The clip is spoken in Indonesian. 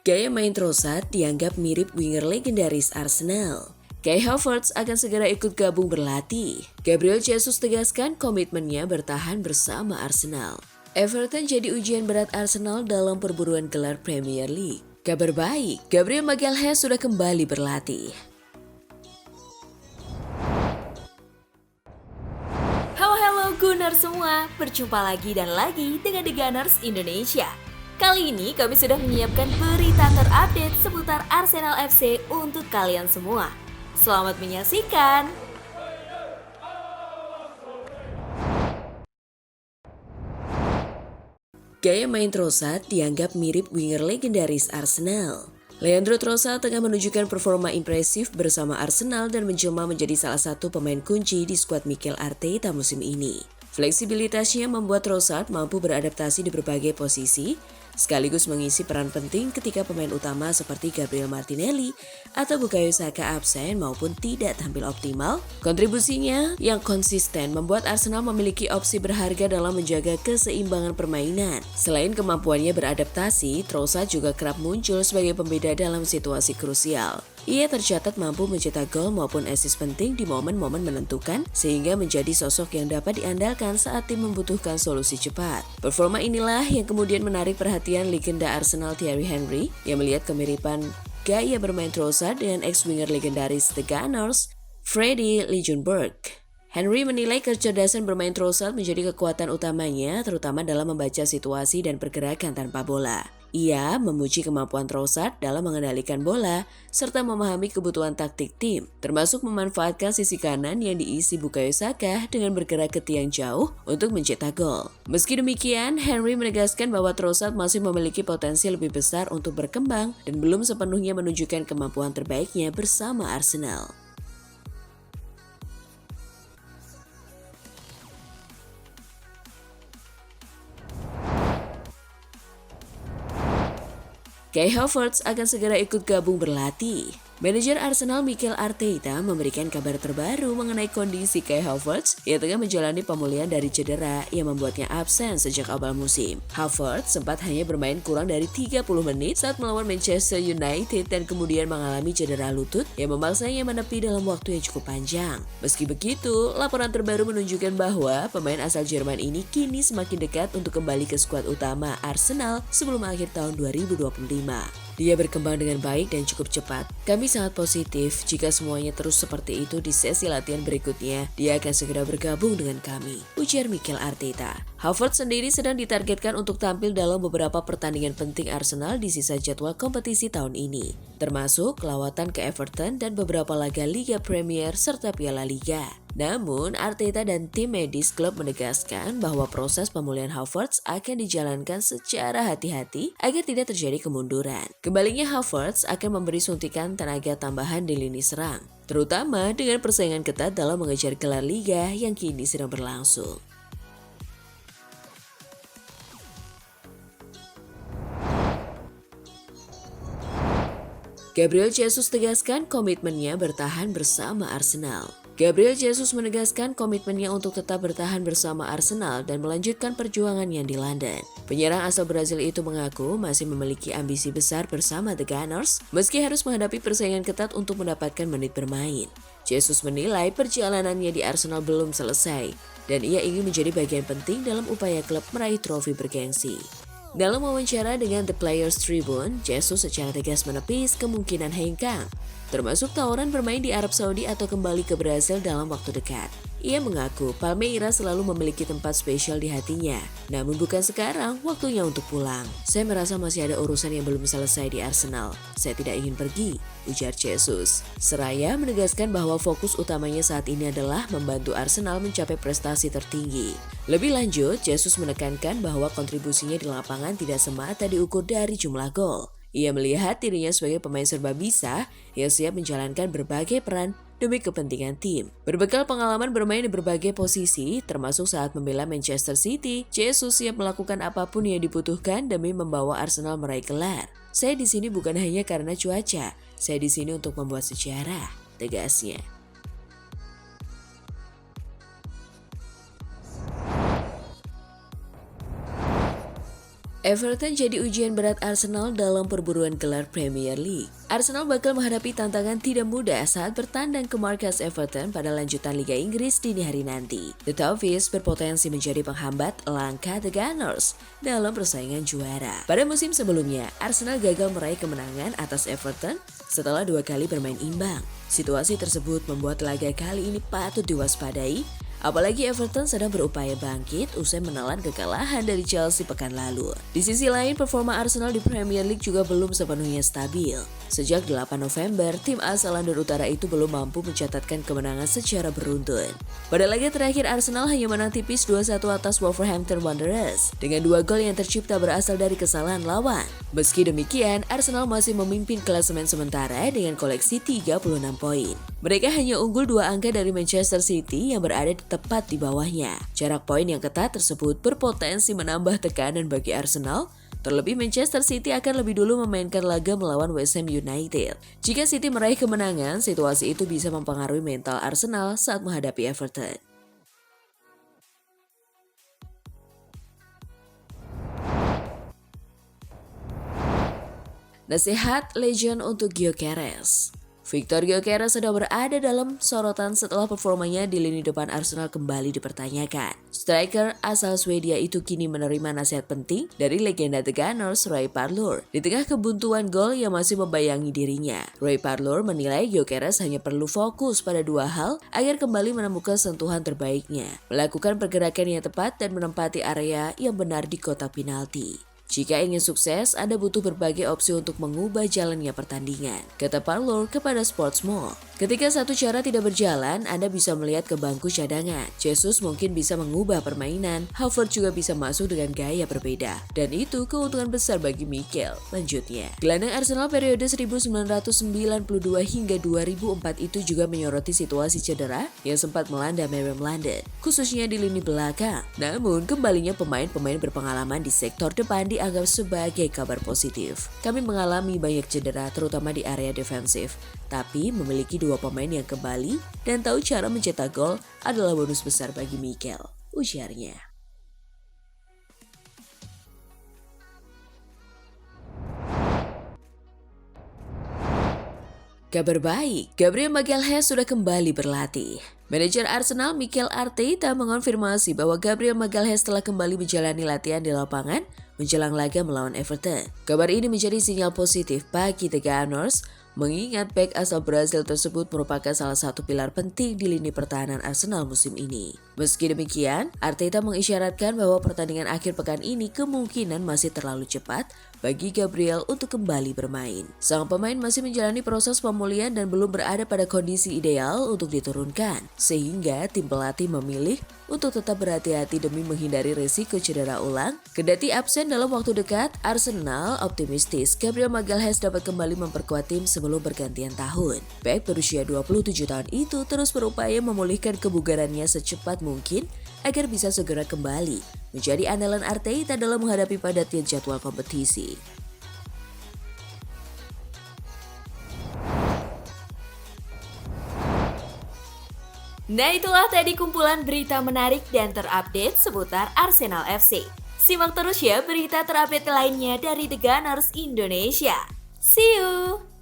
Gaya main Trossard dianggap mirip winger legendaris Arsenal. Kai Havertz akan segera ikut gabung berlatih. Gabriel Jesus tegaskan komitmennya bertahan bersama Arsenal. Everton jadi ujian berat Arsenal dalam perburuan gelar Premier League. Kabar baik, Gabriel Magalhaes sudah kembali berlatih. Halo Gunners semua, berjumpa lagi dan lagi dengan The Gunners Indonesia. Kali ini kami sudah menyiapkan berita terupdate seputar Arsenal FC untuk kalian semua. Selamat menyaksikan! Gaya main Trossard dianggap mirip winger legendaris Arsenal. Leandro Trossard tengah menunjukkan performa impresif bersama Arsenal dan menjelma menjadi salah satu pemain kunci di skuad Mikel Arteta musim ini. Fleksibilitasnya membuat Trossard mampu beradaptasi di berbagai posisi, sekaligus mengisi peran penting ketika pemain utama seperti Gabriel Martinelli atau Bukayo Saka absen maupun tidak tampil optimal. Kontribusinya yang konsisten membuat Arsenal memiliki opsi berharga dalam menjaga keseimbangan permainan. Selain kemampuannya beradaptasi, Trossard juga kerap muncul sebagai pembeda dalam situasi krusial. Ia tercatat mampu mencetak gol maupun assist penting di momen-momen menentukan, sehingga menjadi sosok yang dapat diandalkan saat tim membutuhkan solusi cepat. Performa inilah yang kemudian menarik perhatian legenda Arsenal Thierry Henry yang melihat kemiripan gaya bermain Trossard dengan ex-winger legendaris The Gunners, Freddie Ljungberg. Henry menilai kecerdasan bermain Trossard menjadi kekuatan utamanya, terutama dalam membaca situasi dan pergerakan tanpa bola. Ia memuji kemampuan Trossard dalam mengendalikan bola serta memahami kebutuhan taktik tim, termasuk memanfaatkan sisi kanan yang diisi Bukayo Saka dengan bergerak ke tiang jauh untuk mencetak gol. Meski demikian, Henry menegaskan bahwa Trossard masih memiliki potensi lebih besar untuk berkembang dan belum sepenuhnya menunjukkan kemampuan terbaiknya bersama Arsenal. Kai Havertz akan segera ikut gabung berlatih. Manajer Arsenal Mikel Arteta memberikan kabar terbaru mengenai kondisi Kai Havertz yang tengah menjalani pemulihan dari cedera yang membuatnya absen sejak awal musim. Havertz sempat hanya bermain kurang dari 30 menit saat melawan Manchester United dan kemudian mengalami cedera lutut yang memaksanya menepi dalam waktu yang cukup panjang. Meski begitu, laporan terbaru menunjukkan bahwa pemain asal Jerman ini kini semakin dekat untuk kembali ke skuad utama Arsenal sebelum akhir tahun 2025. Dia berkembang dengan baik dan cukup cepat. Kami sangat positif jika semuanya terus seperti itu di sesi latihan berikutnya, dia akan segera bergabung dengan kami, ujar Mikel Arteta. Havertz sendiri sedang ditargetkan untuk tampil dalam beberapa pertandingan penting Arsenal di sisa jadwal kompetisi tahun ini, termasuk lawatan ke Everton dan beberapa laga Liga Premier serta Piala Liga. Namun, Arteta dan tim medis klub menegaskan bahwa proses pemulihan Havertz akan dijalankan secara hati-hati agar tidak terjadi kemunduran. Kembalinya Havertz akan memberi suntikan tenaga tambahan di lini serang, terutama dengan persaingan ketat dalam mengejar gelar Liga yang kini sedang berlangsung. Gabriel Jesus tegaskan komitmennya bertahan bersama Arsenal. Gabriel Jesus menegaskan komitmennya untuk tetap bertahan bersama Arsenal dan melanjutkan perjuangannya di London. Penyerang asal Brazil itu mengaku masih memiliki ambisi besar bersama The Gunners, meski harus menghadapi persaingan ketat untuk mendapatkan menit bermain. Jesus menilai perjalanannya di Arsenal belum selesai, dan ia ingin menjadi bagian penting dalam upaya klub meraih trofi bergengsi. Dalam wawancara dengan The Players Tribune, Jesus secara tegas menepis kemungkinan hengkang, termasuk tawaran bermain di Arab Saudi atau kembali ke Brazil dalam waktu dekat. Ia mengaku Palmeiras selalu memiliki tempat spesial di hatinya, namun bukan sekarang waktunya untuk pulang. Saya merasa masih ada urusan yang belum selesai di Arsenal. Saya tidak ingin pergi, ujar Jesus. Seraya menegaskan bahwa fokus utamanya saat ini adalah membantu Arsenal mencapai prestasi tertinggi. Lebih lanjut, Jesus menekankan bahwa kontribusinya di lapangan tidak semata diukur dari jumlah gol. Ia melihat dirinya sebagai pemain serba bisa yang siap menjalankan berbagai peran demi kepentingan tim. Berbekal pengalaman bermain di berbagai posisi, termasuk saat membela Manchester City, Jesus siap melakukan apapun yang dibutuhkan demi membawa Arsenal meraih gelar. Saya di sini bukan hanya karena cuaca, saya di sini untuk membuat sejarah, tegasnya. Everton jadi ujian berat Arsenal dalam perburuan gelar Premier League. Arsenal bakal menghadapi tantangan tidak mudah saat bertandang ke markas Everton pada lanjutan Liga Inggris dini hari nanti. The Toffees berpotensi menjadi penghambat langkah The Gunners dalam persaingan juara. Pada musim sebelumnya, Arsenal gagal meraih kemenangan atas Everton setelah 2 kali bermain imbang. Situasi tersebut membuat laga kali ini patut diwaspadai. Apalagi Everton sedang berupaya bangkit usai menelan kekalahan dari Chelsea pekan lalu. Di sisi lain, performa Arsenal di Premier League juga belum sepenuhnya stabil. Sejak 8 November, tim asal London Utara itu belum mampu mencatatkan kemenangan secara beruntun. Pada laga terakhir, Arsenal hanya menang tipis 2-1 atas Wolverhampton Wanderers, dengan 2 gol yang tercipta berasal dari kesalahan lawan. Meski demikian, Arsenal masih memimpin klasemen sementara dengan koleksi 36 poin. Mereka hanya unggul 2 angka dari Manchester City yang berada tepat di bawahnya. Jarak poin yang ketat tersebut berpotensi menambah tekanan bagi Arsenal. Terlebih Manchester City akan lebih dulu memainkan laga melawan West Ham United. Jika City meraih kemenangan, situasi itu bisa mempengaruhi mental Arsenal saat menghadapi Everton. Nasihat legend untuk Gyökeres. Victor Gyökeres sedang berada dalam sorotan setelah performanya di lini depan Arsenal kembali dipertanyakan. Striker asal Swedia itu kini menerima nasihat penting dari legenda The Gunners Roy Parlour. Di tengah kebuntuan gol yang masih membayangi dirinya, Roy Parlour menilai Gyökeres hanya perlu fokus pada 2 hal agar kembali menemukan sentuhan terbaiknya, melakukan pergerakan yang tepat dan menempati area yang benar di kotak penalti. Jika ingin sukses, Anda butuh berbagai opsi untuk mengubah jalannya pertandingan, kata Parlour kepada Sportsmall. Ketika satu cara tidak berjalan, Anda bisa melihat ke bangku cadangan. Jesus mungkin bisa mengubah permainan, Havertz juga bisa masuk dengan gaya berbeda. Dan itu keuntungan besar bagi Mikel. Lanjutnya, gelandang Arsenal periode 1992 hingga 2004 itu juga menyoroti situasi cedera yang sempat melanda Miriam London, khususnya di lini belakang. Namun, kembalinya pemain-pemain berpengalaman di sektor depan dianggap sebagai kabar positif. Kami mengalami banyak cedera terutama di area defensif, tapi memiliki 2 pemain yang kembali dan tahu cara mencetak gol adalah bonus besar bagi Mikel, ujarnya. Kabar baik, Gabriel Magalhaes sudah kembali berlatih. Manajer Arsenal Mikel Arteta mengonfirmasi bahwa Gabriel Magalhaes telah kembali menjalani latihan di lapangan menjelang laga melawan Everton. Kabar ini menjadi sinyal positif bagi The Gunners, mengingat bek asal Brasil tersebut merupakan salah satu pilar penting di lini pertahanan Arsenal musim ini. Meski demikian, Arteta mengisyaratkan bahwa pertandingan akhir pekan ini kemungkinan masih terlalu cepat bagi Gabriel untuk kembali bermain. Sang pemain masih menjalani proses pemulihan dan belum berada pada kondisi ideal untuk diturunkan, sehingga tim pelatih memilih untuk tetap berhati-hati demi menghindari risiko cedera ulang. Kendati absen dalam waktu dekat, Arsenal optimistis Gabriel Magalhaes dapat kembali memperkuat tim sebelum pergantian tahun. Bek berusia 27 tahun itu terus berupaya memulihkan kebugarannya secepat mungkin agar bisa segera kembali menjadi andalan Arteta dalam menghadapi padatnya jadwal kompetisi. Nah, itulah tadi kumpulan berita menarik dan terupdate seputar Arsenal FC. Simak terus ya berita terupdate lainnya dari The Gunners Indonesia. See you!